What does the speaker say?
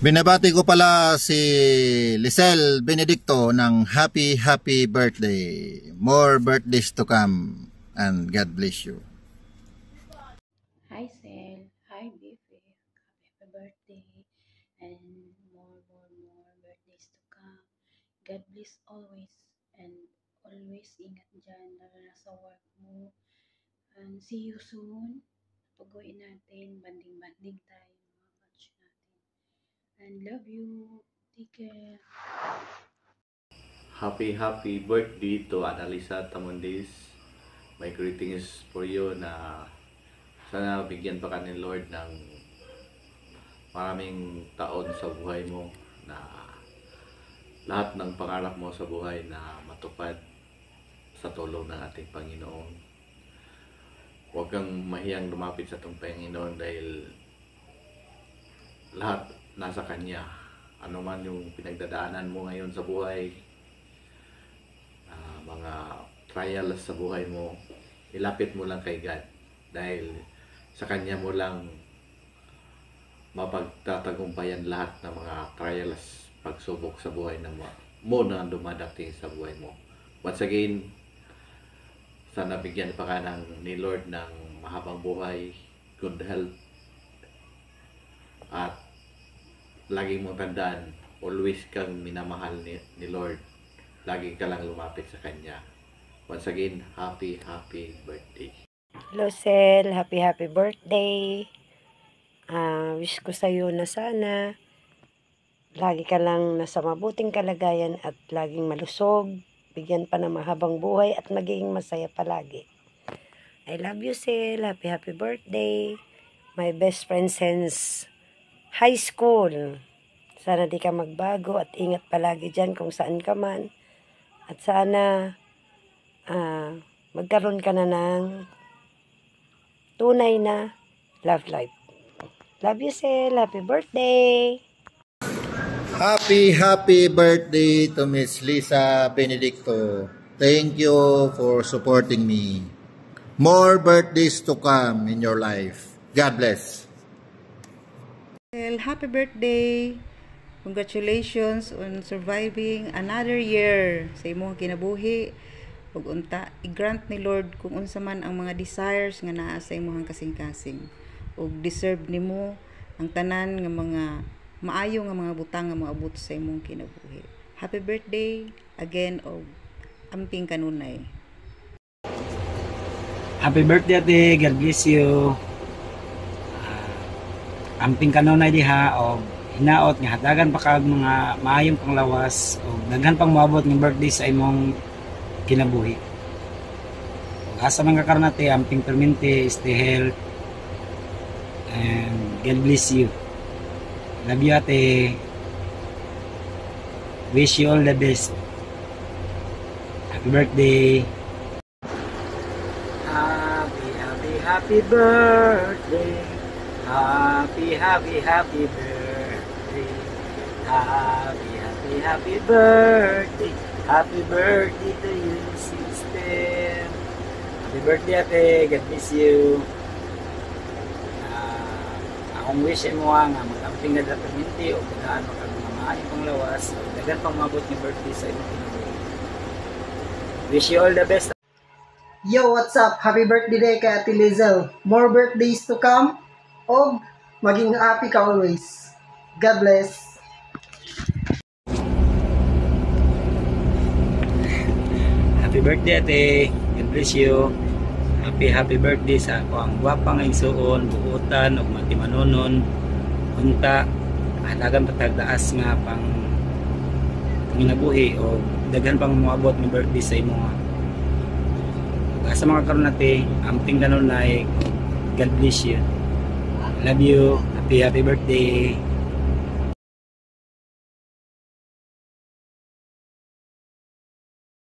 Binabati ko pala si Lisel Benedicto ng happy birthday. More birthdays to come and God bless you. Hi Sel, hi Bife, happy birthday and more birthdays to come. God bless always and always ingat dyan lalo na sa work mo. And see you soon. Pag-uwi natin, banding tayo mga batch natin. And love you. Take care. Happy birthday to Annalisa Tamundis. My greetings for you na sana bigyan pa ka ni Lord ng maraming taon sa buhay mo, na lahat ng pangarap mo sa buhay na matupad sa tulong ng ating Panginoon. Huwag kang mahiyang lumapit sa itong Panginoon dahil lahat nasa Kanya. Ano man yung pinagdadaanan mo ngayon sa buhay, mga trials sa buhay mo, ilapit mo lang kay God dahil sa Kanya mo lang mapagtatagumpayan lahat ng mga trials, pagsubok sa buhay mo na dumadating sa buhay mo. Once again, sana bigyan pa ka ni Lord ng mahabang buhay, good health, at lagi mong tandaan, always kang minamahal ni Lord. Lagi ka lang lumapit sa Kanya. Once again, happy birthday. Hello Sel, happy birthday. Wish ko sa'yo na sana lagi ka lang nasa mabuting kalagayan at laging malusog, bigyan pa ng mahabang buhay at magiging masaya palagi. I love you Sel, happy birthday. My best friend since high school. Sana di ka magbago at ingat palagi dyan kung saan ka man. At sana magkaroon ka na ng tunay na love life. Love you Sel, happy birthday. Happy birthday to Miss Lisa Benedicto. Thank you for supporting me. More birthdays to come in your life. God bless. Happy birthday. Congratulations on surviving another year sa imong kinabuhi. Ug unta i-grant ni Lord kung unsa man ang mga desires nga naa sa imong kasing-kasing. Ug deserve nimo ang tanan nga mga maayo nga mga butang nga moabot sa imong kinabuhi. Happy birthday again og amping kanunay. Happy birthday ate, God bless you. Amping kanunay diha og hinaot nga hatagan pa kag mga maayong panglawas o daghan pang moabot ng birthday sa imong kinabuhi. Asa man ka karon ate, amping permente, stay health, and God bless you. Love you ate. Wish you all the best. Happy birthday. Happy birthday. Happy birthday. Happy birthday. Happy birthday to you, sister. Happy birthday ate, God bless you. Akong wish mo nga mag-amping na dapaminti o pagkaan mo kang mga maayong panglawas o dagan pang mabot ng birthday sa imong kinabuhi. Wish you all the best. Yo, what's up? Happy birthday kay Ate Lizel. More birthdays to come o maging happy ka always. God bless. Happy birthday ate, God bless you. Happy birthday sa ako ang gwapang igsuon, buutan ug matimanunon. Unta halagan patagdaas nga pang ginabuhi o daghan pang moabot ng birthday sa imo. Sa mga karon ate, amping kanunay, God bless you. Love you. Happy birthday.